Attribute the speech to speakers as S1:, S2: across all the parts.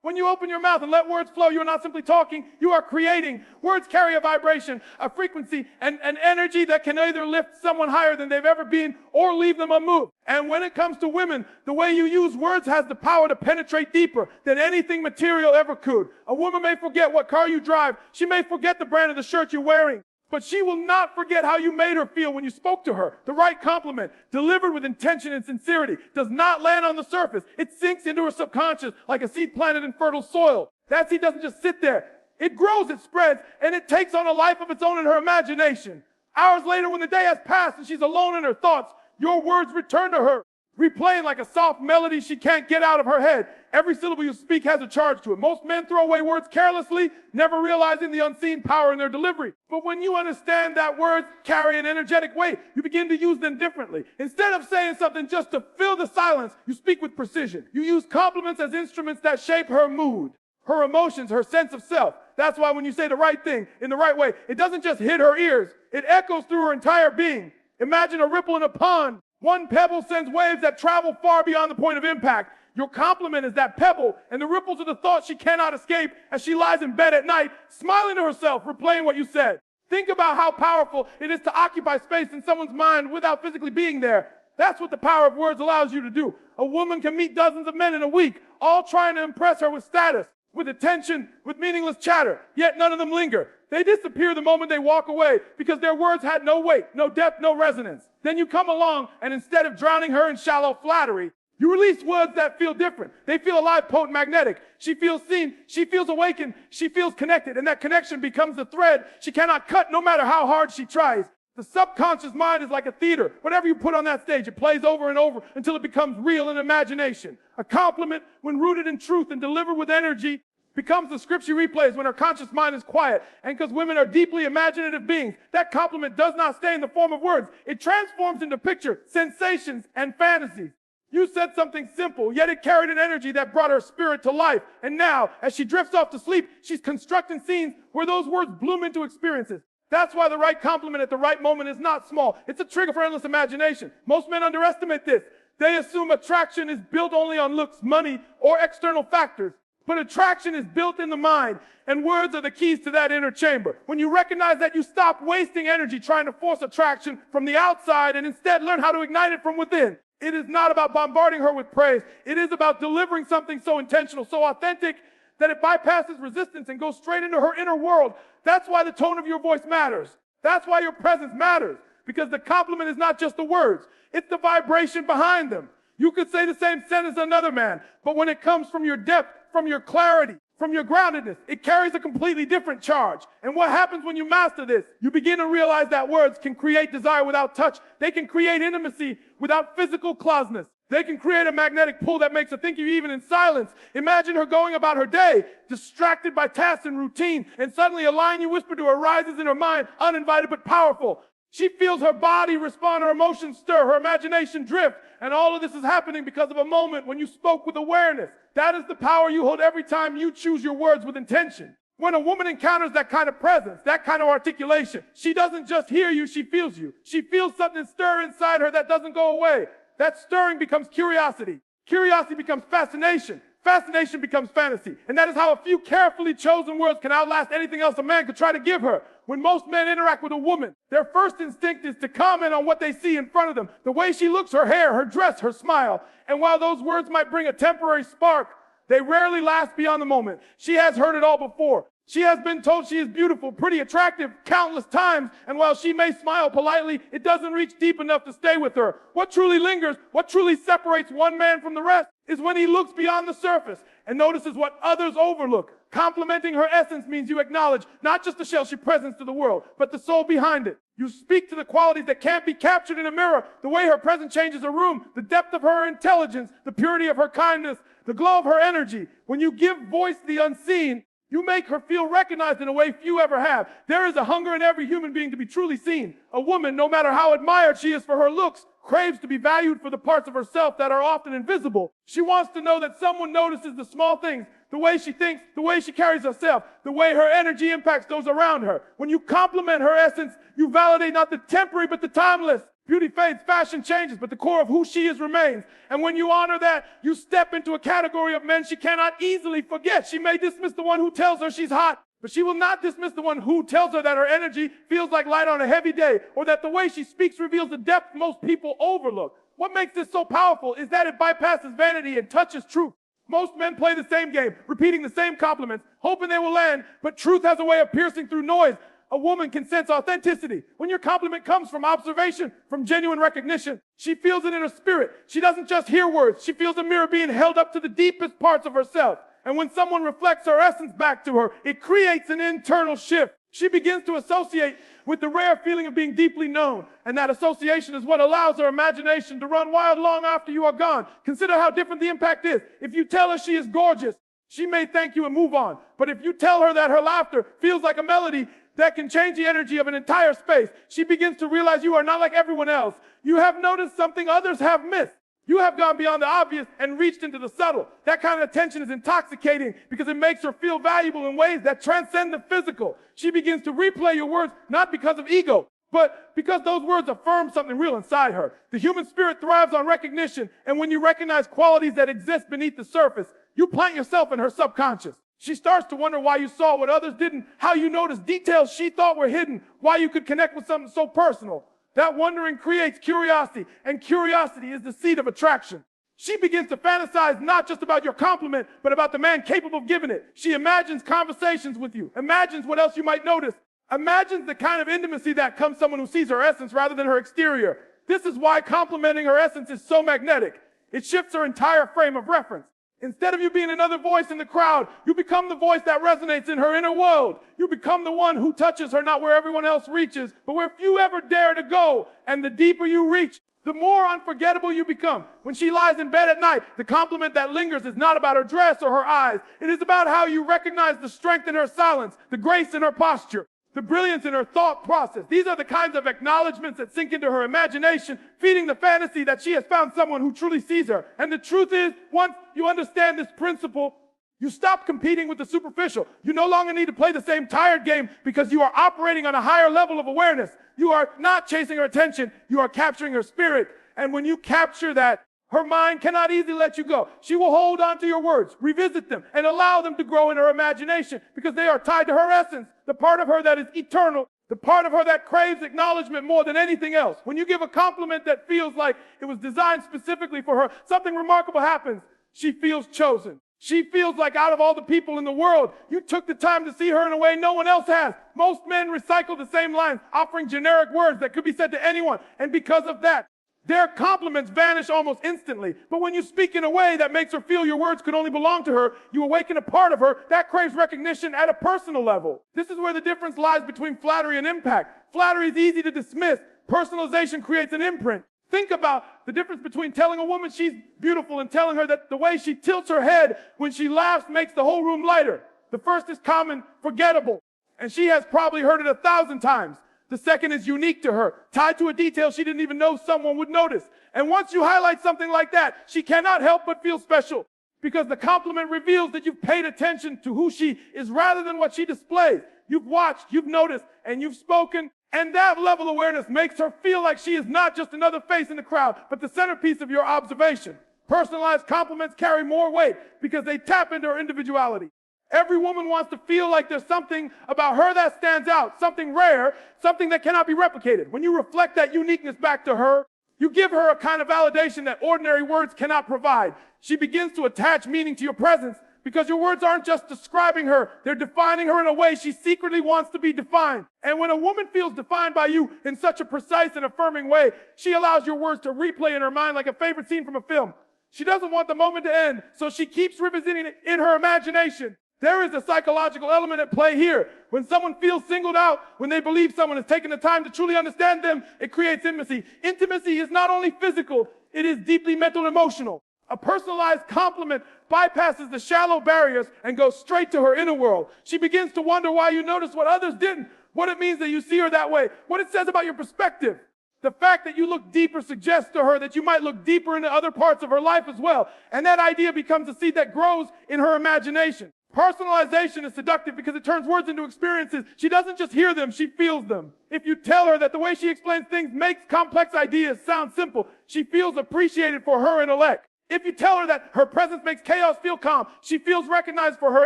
S1: When you open your mouth and let words flow, you are not simply talking, you are creating. Words carry a vibration, a frequency, and an energy that can either lift someone higher than they've ever been or leave them unmoved. And when it comes to women, the way you use words has the power to penetrate deeper than anything material ever could. A woman may forget what car you drive. She may forget the brand of the shirt you're wearing. But she will not forget how you made her feel when you spoke to her. The right compliment, delivered with intention and sincerity, does not land on the surface. It sinks into her subconscious like a seed planted in fertile soil. That seed doesn't just sit there. It grows, it spreads, and it takes on a life of its own in her imagination. Hours later, when the day has passed and she's alone in her thoughts, your words return to her, replaying like a soft melody she can't get out of her head. Every syllable you speak has a charge to it. Most men throw away words carelessly, never realizing the unseen power in their delivery. But when you understand that words carry an energetic weight, you begin to use them differently. Instead of saying something just to fill the silence, you speak with precision. You use compliments as instruments that shape her mood, her emotions, her sense of self. That's why when you say the right thing in the right way, it doesn't just hit her ears, it echoes through her entire being. Imagine a ripple in a pond. One pebble sends waves that travel far beyond the point of impact. Your compliment is that pebble, and the ripples are the thoughts she cannot escape as she lies in bed at night, smiling to herself, replaying what you said. Think about how powerful it is to occupy space in someone's mind without physically being there. That's what the power of words allows you to do. A woman can meet dozens of men in a week, all trying to impress her with status, with attention, with meaningless chatter, yet none of them linger. They disappear the moment they walk away because their words had no weight, no depth, no resonance. Then you come along, and instead of drowning her in shallow flattery, you release words that feel different. They feel alive, potent, magnetic. She feels seen. She feels awakened. She feels connected. And that connection becomes the thread she cannot cut no matter how hard she tries. The subconscious mind is like a theater. Whatever you put on that stage, it plays over and over until it becomes real in imagination. A compliment, when rooted in truth and delivered with energy, becomes the script she replays when her conscious mind is quiet. And because women are deeply imaginative beings, that compliment does not stay in the form of words. It transforms into picture, sensations, and fantasies. You said something simple, yet it carried an energy that brought her spirit to life. And now, as she drifts off to sleep, she's constructing scenes where those words bloom into experiences. That's why the right compliment at the right moment is not small. It's a trigger for endless imagination. Most men underestimate this. They assume attraction is built only on looks, money, or external factors. But attraction is built in the mind, and words are the keys to that inner chamber. When you recognize that, you stop wasting energy trying to force attraction from the outside and instead learn how to ignite it from within. It is not about bombarding her with praise. It is about delivering something so intentional, so authentic, that it bypasses resistance and goes straight into her inner world. That's why the tone of your voice matters. That's why your presence matters. Because the compliment is not just the words. It's the vibration behind them. You could say the same sentence as another man, but when it comes from your depth, from your clarity, from your groundedness, it carries a completely different charge. And what happens when you master this? You begin to realize that words can create desire without touch. They can create intimacy without physical closeness. They can create a magnetic pull that makes her think of you even in silence. Imagine her going about her day, distracted by tasks and routine, and suddenly a line you whisper to her rises in her mind, uninvited but powerful. She feels her body respond, her emotions stir, her imagination drift. And all of this is happening because of a moment when you spoke with awareness. That is the power you hold every time you choose your words with intention. When a woman encounters that kind of presence, that kind of articulation, she doesn't just hear you, she feels you. She feels something stir inside her that doesn't go away. That stirring becomes curiosity. Curiosity becomes fascination. Fascination becomes fantasy. And that is how a few carefully chosen words can outlast anything else a man could try to give her. When most men interact with a woman, their first instinct is to comment on what they see in front of them. The way she looks, her hair, her dress, her smile. And while those words might bring a temporary spark, they rarely last beyond the moment. She has heard it all before. She has been told she is beautiful, pretty, attractive countless times, and while she may smile politely, it doesn't reach deep enough to stay with her. What truly lingers, what truly separates one man from the rest, is when he looks beyond the surface and notices what others overlook. Complimenting her essence means you acknowledge not just the shell she presents to the world, but the soul behind it. You speak to the qualities that can't be captured in a mirror, the way her presence changes a room, the depth of her intelligence, the purity of her kindness, the glow of her energy. When you give voice to the unseen, you make her feel recognized in a way few ever have. There is a hunger in every human being to be truly seen. A woman, no matter how admired she is for her looks, craves to be valued for the parts of herself that are often invisible. She wants to know that someone notices the small things, the way she thinks, the way she carries herself, the way her energy impacts those around her. When you compliment her essence, you validate not the temporary but the timeless. Beauty fades, fashion changes, but the core of who she is remains. And when you honor that, you step into a category of men she cannot easily forget. She may dismiss the one who tells her she's hot, but she will not dismiss the one who tells her that her energy feels like light on a heavy day, or that the way she speaks reveals the depth most people overlook. What makes this so powerful is that it bypasses vanity and touches truth. Most men play the same game, repeating the same compliments, hoping they will land, but truth has a way of piercing through noise. A woman can sense authenticity. When your compliment comes from observation, from genuine recognition, she feels it in her spirit. She doesn't just hear words. She feels a mirror being held up to the deepest parts of herself. And when someone reflects her essence back to her, it creates an internal shift. She begins to associate with the rare feeling of being deeply known. And that association is what allows her imagination to run wild long after you are gone. Consider how different the impact is. If you tell her she is gorgeous, she may thank you and move on. But if you tell her that her laughter feels like a melody that can change the energy of an entire space, she begins to realize you are not like everyone else. You have noticed something others have missed. You have gone beyond the obvious and reached into the subtle. That kind of attention is intoxicating because it makes her feel valuable in ways that transcend the physical. She begins to replay your words, not because of ego, but because those words affirm something real inside her. The human spirit thrives on recognition, and when you recognize qualities that exist beneath the surface, you plant yourself in her subconscious. She starts to wonder why you saw what others didn't, how you noticed details she thought were hidden, why you could connect with something so personal. That wondering creates curiosity, and curiosity is the seed of attraction. She begins to fantasize not just about your compliment, but about the man capable of giving it. She imagines conversations with you, imagines what else you might notice, imagines the kind of intimacy that comes someone who sees her essence rather than her exterior. This is why complimenting her essence is so magnetic. It shifts her entire frame of reference. Instead of you being another voice in the crowd, you become the voice that resonates in her inner world. You become the one who touches her not where everyone else reaches, but where few ever dare to go. And the deeper you reach, the more unforgettable you become. When she lies in bed at night, the compliment that lingers is not about her dress or her eyes. It is about how you recognize the strength in her silence, the grace in her posture, the brilliance in her thought process. These are the kinds of acknowledgments that sink into her imagination, feeding the fantasy that she has found someone who truly sees her. And the truth is, once you understand this principle, you stop competing with the superficial. You no longer need to play the same tired game because you are operating on a higher level of awareness. You are not chasing her attention. You are capturing her spirit. And when you capture that, her mind cannot easily let you go. She will hold on to your words, revisit them, and allow them to grow in her imagination because they are tied to her essence, the part of her that is eternal, the part of her that craves acknowledgement more than anything else. When you give a compliment that feels like it was designed specifically for her, something remarkable happens. She feels chosen. She feels like out of all the people in the world, you took the time to see her in a way no one else has. Most men recycle the same lines, offering generic words that could be said to anyone. And because of that, their compliments vanish almost instantly. But when you speak in a way that makes her feel your words could only belong to her, you awaken a part of her that craves recognition at a personal level. This is where the difference lies between flattery and impact. Flattery is easy to dismiss. Personalization creates an imprint. Think about the difference between telling a woman she's beautiful and telling her that the way she tilts her head when she laughs makes the whole room lighter. The first is common, forgettable, and she has probably heard it 1,000 times. The second is unique to her, tied to a detail she didn't even know someone would notice. And once you highlight something like that, she cannot help but feel special because the compliment reveals that you've paid attention to who she is rather than what she displays. You've watched, you've noticed, and you've spoken. And that level of awareness makes her feel like she is not just another face in the crowd, but the centerpiece of your observation. Personalized compliments carry more weight because they tap into her individuality. Every woman wants to feel like there's something about her that stands out, something rare, something that cannot be replicated. When you reflect that uniqueness back to her, you give her a kind of validation that ordinary words cannot provide. She begins to attach meaning to your presence because your words aren't just describing her, they're defining her in a way she secretly wants to be defined. And when a woman feels defined by you in such a precise and affirming way, she allows your words to replay in her mind like a favorite scene from a film. She doesn't want the moment to end, so she keeps revisiting it in her imagination. There is a psychological element at play here. When someone feels singled out, when they believe someone has taken the time to truly understand them, it creates intimacy. Intimacy is not only physical, it is deeply mental and emotional. A personalized compliment bypasses the shallow barriers and goes straight to her inner world. She begins to wonder why you notice what others didn't, what it means that you see her that way, what it says about your perspective. The fact that you look deeper suggests to her that you might look deeper into other parts of her life as well. And that idea becomes a seed that grows in her imagination. Personalization is seductive because it turns words into experiences. She doesn't just hear them, she feels them. If you tell her that the way she explains things makes complex ideas sound simple, she feels appreciated for her intellect. If you tell her that her presence makes chaos feel calm, she feels recognized for her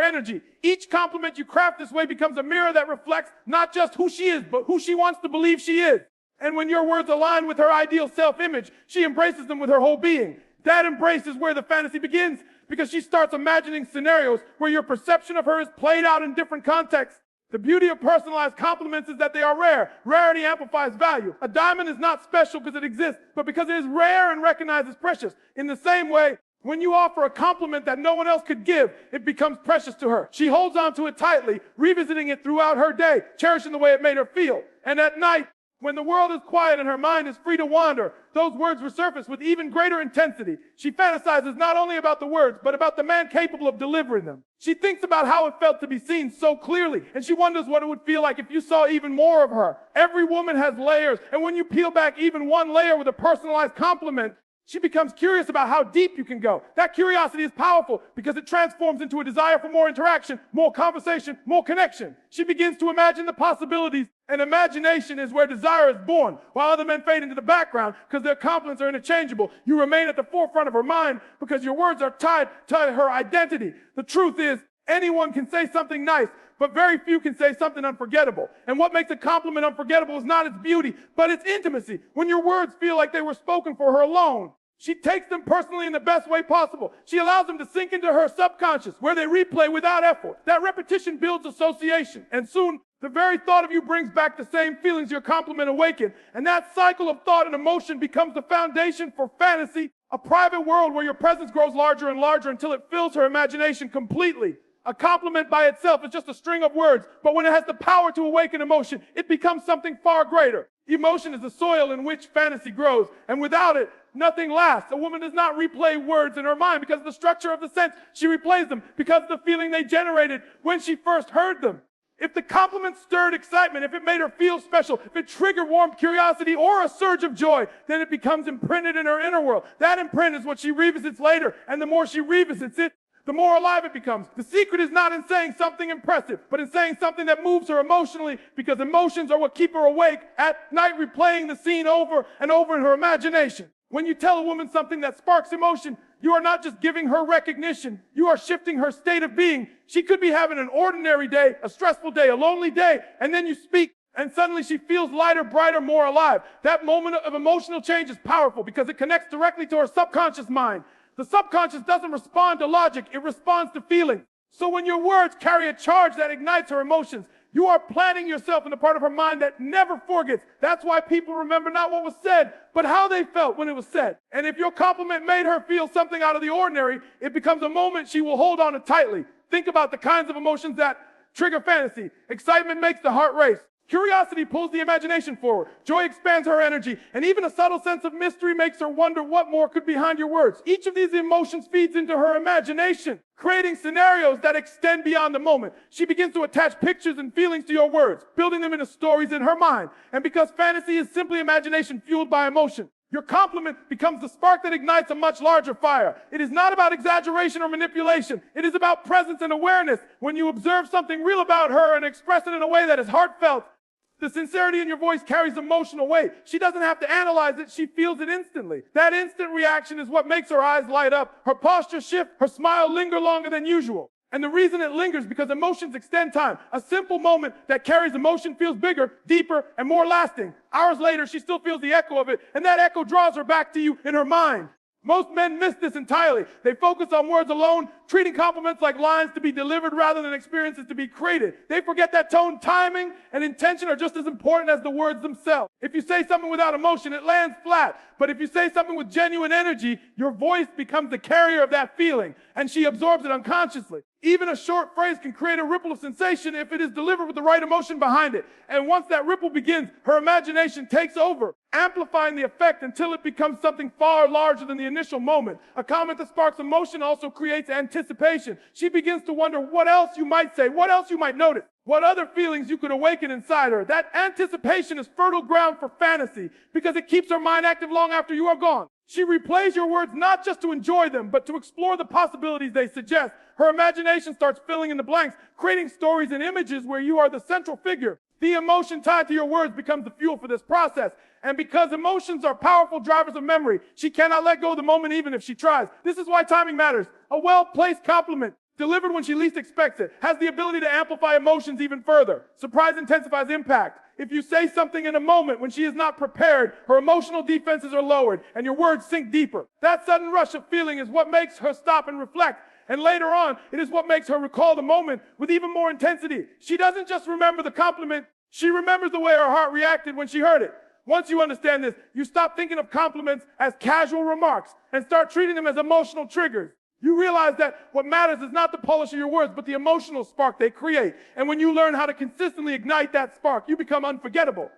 S1: energy. Each compliment you craft this way becomes a mirror that reflects not just who she is, but who she wants to believe she is. And when your words align with her ideal self-image, she embraces them with her whole being. That embrace is where the fantasy begins, because she starts imagining scenarios where your perception of her is played out in different contexts. The beauty of personalized compliments is that they are rare. Rarity amplifies value. A diamond is not special because it exists, but because it is rare and recognized as precious. In the same way, when you offer a compliment that no one else could give, it becomes precious to her. She holds on to it tightly, revisiting it throughout her day, cherishing the way it made her feel. And at night, when the world is quiet and her mind is free to wander, those words resurface with even greater intensity. She fantasizes not only about the words, but about the man capable of delivering them. She thinks about how it felt to be seen so clearly, and she wonders what it would feel like if you saw even more of her. Every woman has layers, and when you peel back even one layer with a personalized compliment, she becomes curious about how deep you can go. That curiosity is powerful because it transforms into a desire for more interaction, more conversation, more connection. She begins to imagine the possibilities, and imagination is where desire is born. While other men fade into the background because their compliments are interchangeable, you remain at the forefront of her mind because your words are tied to her identity. The truth is, anyone can say something nice, but very few can say something unforgettable. And what makes a compliment unforgettable is not its beauty, but its intimacy. When your words feel like they were spoken for her alone, she takes them personally in the best way possible. She allows them to sink into her subconscious, where they replay without effort. That repetition builds association, and soon the very thought of you brings back the same feelings your compliment awakened. And that cycle of thought and emotion becomes the foundation for fantasy, a private world where your presence grows larger and larger until it fills her imagination completely. A compliment by itself is just a string of words, but when it has the power to awaken emotion, it becomes something far greater. Emotion is the soil in which fantasy grows, and without it, nothing lasts. A woman does not replay words in her mind because of the structure of the sense. She replays them because of the feeling they generated when she first heard them. If the compliment stirred excitement, if it made her feel special, if it triggered warm curiosity or a surge of joy, then it becomes imprinted in her inner world. That imprint is what she revisits later, and the more she revisits it, the more alive it becomes. The secret is not in saying something impressive, but in saying something that moves her emotionally, because emotions are what keep her awake at night, replaying the scene over and over in her imagination. When you tell a woman something that sparks emotion, you are not just giving her recognition, you are shifting her state of being. She could be having an ordinary day, a stressful day, a lonely day, and then you speak, and suddenly she feels lighter, brighter, more alive. That moment of emotional change is powerful because it connects directly to her subconscious mind. The subconscious doesn't respond to logic, it responds to feeling. So when your words carry a charge that ignites her emotions, you are planting yourself in the part of her mind that never forgets. That's why people remember not what was said, but how they felt when it was said. And if your compliment made her feel something out of the ordinary, it becomes a moment she will hold on to tightly. Think about the kinds of emotions that trigger fantasy. Excitement makes the heart race. Curiosity pulls the imagination forward. Joy expands her energy. And even a subtle sense of mystery makes her wonder what more could be behind your words. Each of these emotions feeds into her imagination, creating scenarios that extend beyond the moment. She begins to attach pictures and feelings to your words, building them into stories in her mind. And because fantasy is simply imagination fueled by emotion, your compliment becomes the spark that ignites a much larger fire. It is not about exaggeration or manipulation. It is about presence and awareness. When you observe something real about her and express it in a way that is heartfelt, the sincerity in your voice carries emotional weight. She doesn't have to analyze it. She feels it instantly. That instant reaction is what makes her eyes light up, her posture shift, her smile linger longer than usual. And the reason it lingers because emotions extend time. A simple moment that carries emotion feels bigger, deeper, and more lasting. Hours later, she still feels the echo of it, and that echo draws her back to you in her mind. Most men miss this entirely. They focus on words alone, treating compliments like lines to be delivered rather than experiences to be created. They forget that tone, timing, and intention are just as important as the words themselves. If you say something without emotion, it lands flat. But if you say something with genuine energy, your voice becomes the carrier of that feeling, and she absorbs it unconsciously. Even a short phrase can create a ripple of sensation if it is delivered with the right emotion behind it. And once that ripple begins, her imagination takes over, amplifying the effect until it becomes something far larger than the initial moment. A comment that sparks emotion also creates anticipation. She begins to wonder what else you might say, what else you might notice, what other feelings you could awaken inside her. That anticipation is fertile ground for fantasy because it keeps her mind active long after you are gone. She replays your words not just to enjoy them, but to explore the possibilities they suggest. Her imagination starts filling in the blanks, creating stories and images where you are the central figure. The emotion tied to your words becomes the fuel for this process. And because emotions are powerful drivers of memory, she cannot let go of the moment even if she tries. This is why timing matters. A well-placed compliment, delivered when she least expects it, has the ability to amplify emotions even further. Surprise intensifies impact. If you say something in a moment when she is not prepared, her emotional defenses are lowered and your words sink deeper. That sudden rush of feeling is what makes her stop and reflect. And later on, it is what makes her recall the moment with even more intensity. She doesn't just remember the compliment, she remembers the way her heart reacted when she heard it. Once you understand this, you stop thinking of compliments as casual remarks and start treating them as emotional triggers. You realize that what matters is not the polish of your words, but the emotional spark they create. And when you learn how to consistently ignite that spark, you become unforgettable.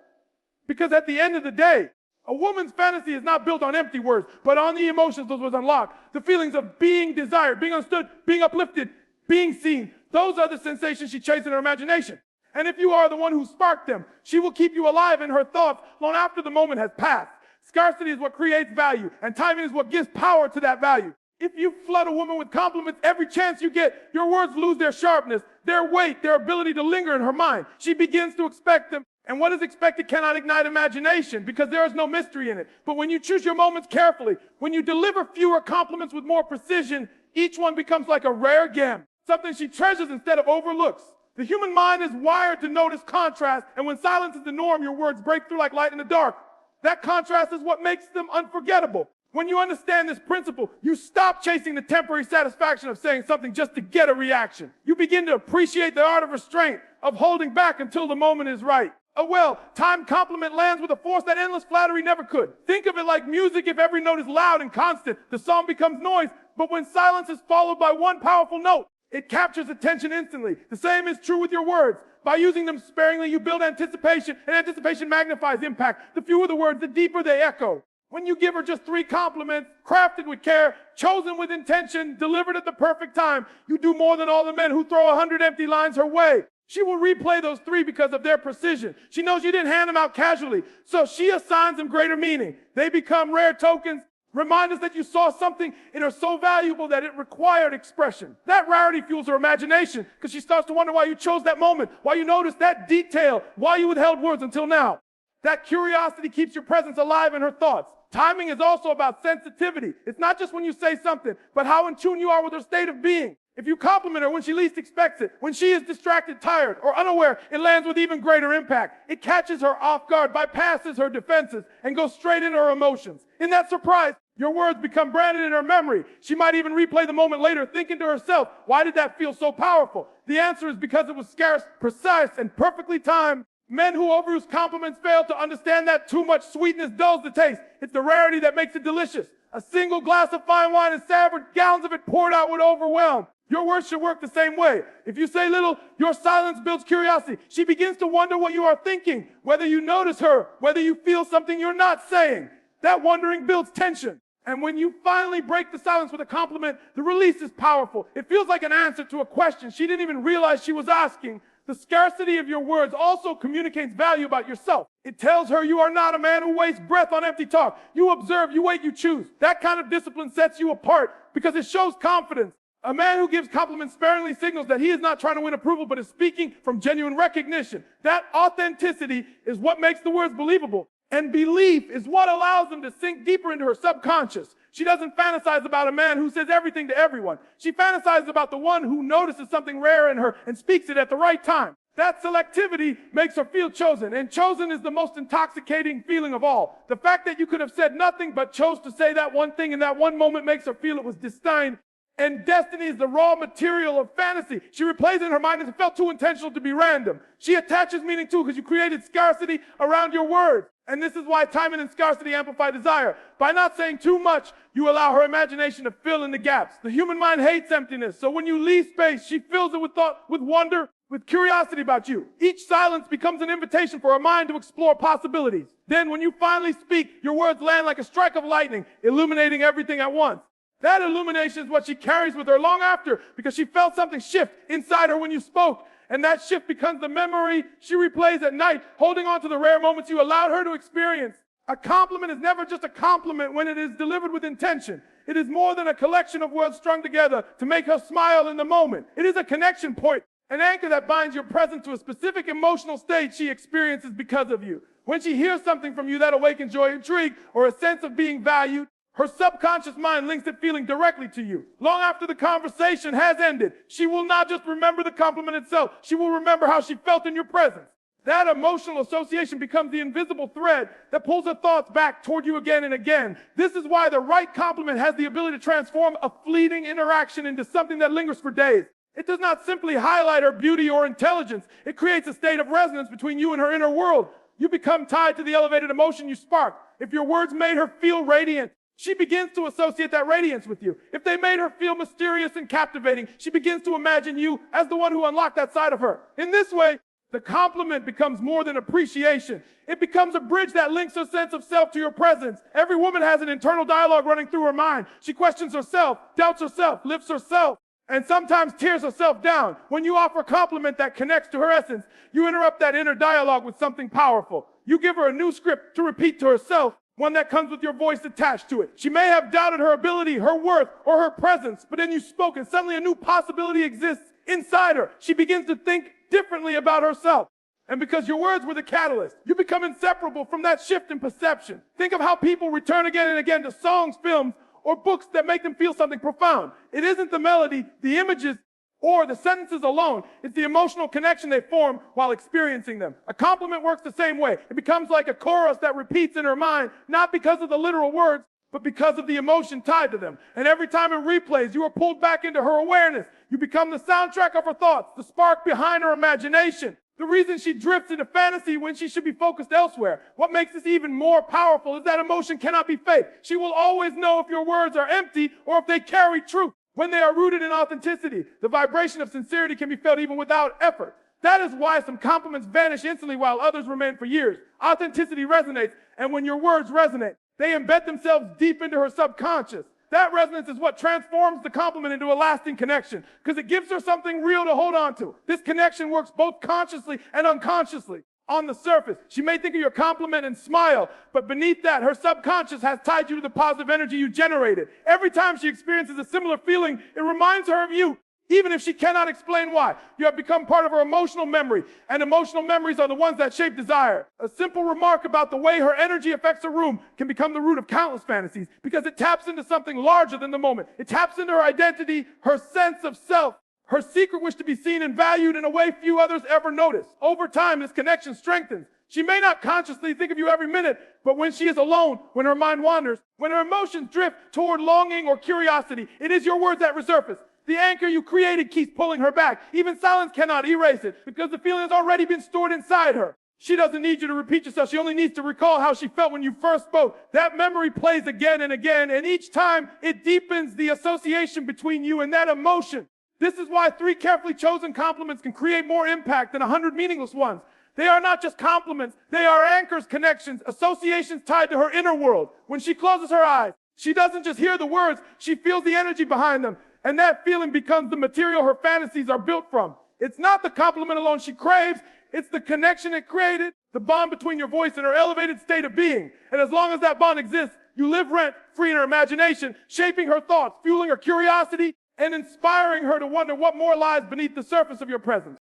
S1: Because at the end of the day, a woman's fantasy is not built on empty words, but on the emotions those words unlock. The feelings of being desired, being understood, being uplifted, being seen. Those are the sensations she chases in her imagination. And if you are the one who sparked them, she will keep you alive in her thoughts long after the moment has passed. Scarcity is what creates value, and timing is what gives power to that value. If you flood a woman with compliments every chance you get, your words lose their sharpness, their weight, their ability to linger in her mind. She begins to expect them. And what is expected cannot ignite imagination because there is no mystery in it. But when you choose your moments carefully, when you deliver fewer compliments with more precision, each one becomes like a rare gem, something she treasures instead of overlooks. The human mind is wired to notice contrast, and when silence is the norm, your words break through like light in the dark. That contrast is what makes them unforgettable. When you understand this principle, you stop chasing the temporary satisfaction of saying something just to get a reaction. You begin to appreciate the art of restraint, of holding back until the moment is right. A well-timed compliment lands with a force that endless flattery never could. Think of it like music. If every note is loud and constant, the song becomes noise. But when silence is followed by one powerful note, it captures attention instantly. The same is true with your words. By using them sparingly, you build anticipation, and anticipation magnifies impact. The fewer the words, the deeper they echo. When you give her just 3 compliments, crafted with care, chosen with intention, delivered at the perfect time, you do more than all the men who throw 100 empty lines her way. She will replay those 3 because of their precision. She knows you didn't hand them out casually, so she assigns them greater meaning. They become rare tokens, reminders that you saw something in her so valuable that it required expression. That rarity fuels her imagination because she starts to wonder why you chose that moment, why you noticed that detail, why you withheld words until now. That curiosity keeps your presence alive in her thoughts. Timing is also about sensitivity. It's not just when you say something, but how in tune you are with her state of being. If you compliment her when she least expects it, when she is distracted, tired, or unaware, it lands with even greater impact. It catches her off guard, bypasses her defenses, and goes straight into her emotions. In that surprise, your words become branded in her memory. She might even replay the moment later, thinking to herself, why did that feel so powerful? The answer is because it was scarce, precise, and perfectly timed. Men who overuse compliments fail to understand that too much sweetness dulls the taste. It's the rarity that makes it delicious. A single glass of fine wine is savored, gallons of it poured out would overwhelm. Your words should work the same way. If you say little, your silence builds curiosity. She begins to wonder what you are thinking, whether you notice her, whether you feel something you're not saying. That wondering builds tension. And when you finally break the silence with a compliment, the release is powerful. It feels like an answer to a question she didn't even realize she was asking. The scarcity of your words also communicates value about yourself. It tells her you are not a man who wastes breath on empty talk. You observe, you wait, you choose. That kind of discipline sets you apart because it shows confidence. A man who gives compliments sparingly signals that he is not trying to win approval, but is speaking from genuine recognition. That authenticity is what makes the words believable. And belief is what allows them to sink deeper into her subconscious. She doesn't fantasize about a man who says everything to everyone. She fantasizes about the one who notices something rare in her and speaks it at the right time. That selectivity makes her feel chosen, and chosen is the most intoxicating feeling of all. The fact that you could have said nothing but chose to say that one thing in that one moment makes her feel it was destined. And destiny is the raw material of fantasy. She replays it in her mind as it felt too intentional to be random. She attaches meaning too because you created scarcity around your words. And this is why timing and scarcity amplify desire. By not saying too much, you allow her imagination to fill in the gaps. The human mind hates emptiness, so when you leave space, she fills it with thought, with wonder, with curiosity about you. Each silence becomes an invitation for her mind to explore possibilities. Then when you finally speak, your words land like a strike of lightning, illuminating everything at once. That illumination is what she carries with her long after because she felt something shift inside her when you spoke. And that shift becomes the memory she replays at night, holding on to the rare moments you allowed her to experience. A compliment is never just a compliment when it is delivered with intention. It is more than a collection of words strung together to make her smile in the moment. It is a connection point, an anchor that binds your presence to a specific emotional state she experiences because of you. When she hears something from you that awakens joy, intrigue, or a sense of being valued, her subconscious mind links that feeling directly to you. Long after the conversation has ended, she will not just remember the compliment itself, she will remember how she felt in your presence. That emotional association becomes the invisible thread that pulls her thoughts back toward you again and again. This is why the right compliment has the ability to transform a fleeting interaction into something that lingers for days. It does not simply highlight her beauty or intelligence. It creates a state of resonance between you and her inner world. You become tied to the elevated emotion you spark. If your words made her feel radiant, she begins to associate that radiance with you. If they made her feel mysterious and captivating, she begins to imagine you as the one who unlocked that side of her. In this way, the compliment becomes more than appreciation. It becomes a bridge that links her sense of self to your presence. Every woman has an internal dialogue running through her mind. She questions herself, doubts herself, lifts herself, and sometimes tears herself down. When you offer a compliment that connects to her essence, you interrupt that inner dialogue with something powerful. You give her a new script to repeat to herself, one that comes with your voice attached to it. She may have doubted her ability, her worth, or her presence, but then you spoke and suddenly a new possibility exists inside her. She begins to think differently about herself. And because your words were the catalyst, you become inseparable from that shift in perception. Think of how people return again and again to songs, films, or books that make them feel something profound. It isn't the melody, the images, or the sentences alone. It's the emotional connection they form while experiencing them. A compliment works the same way. It becomes like a chorus that repeats in her mind, not because of the literal words, but because of the emotion tied to them. And every time it replays, you are pulled back into her awareness. You become the soundtrack of her thoughts, the spark behind her imagination, the reason she drifts into fantasy when she should be focused elsewhere. What makes this even more powerful is that emotion cannot be faked. She will always know if your words are empty or if they carry truth. When they are rooted in authenticity, the vibration of sincerity can be felt even without effort. That is why some compliments vanish instantly while others remain for years. Authenticity resonates, and when your words resonate, they embed themselves deep into her subconscious. That resonance is what transforms the compliment into a lasting connection, because it gives her something real to hold on to. This connection works both consciously and unconsciously. On the surface, she may think of your compliment and smile, but beneath that, her subconscious has tied you to the positive energy you generated. Every time she experiences a similar feeling, it reminds her of you, even if she cannot explain why. You have become part of her emotional memory, and emotional memories are the ones that shape desire. A simple remark about the way her energy affects a room can become the root of countless fantasies, because it taps into something larger than the moment. It taps into her identity, her sense of self, her secret wish to be seen and valued in a way few others ever notice. Over time, this connection strengthens. She may not consciously think of you every minute, but when she is alone, when her mind wanders, when her emotions drift toward longing or curiosity, it is your words that resurface. The anchor you created keeps pulling her back. Even silence cannot erase it, because the feeling has already been stored inside her. She doesn't need you to repeat yourself. She only needs to recall how she felt when you first spoke. That memory plays again and again, and each time it deepens the association between you and that emotion. This is why 3 carefully chosen compliments can create more impact than 100 meaningless ones. They are not just compliments. They are anchors, connections, associations tied to her inner world. When she closes her eyes, she doesn't just hear the words, she feels the energy behind them. And that feeling becomes the material her fantasies are built from. It's not the compliment alone she craves. It's the connection it created, the bond between your voice and her elevated state of being. And as long as that bond exists, you live rent-free in her imagination, shaping her thoughts, fueling her curiosity, and inspiring her to wonder what more lies beneath the surface of your presence.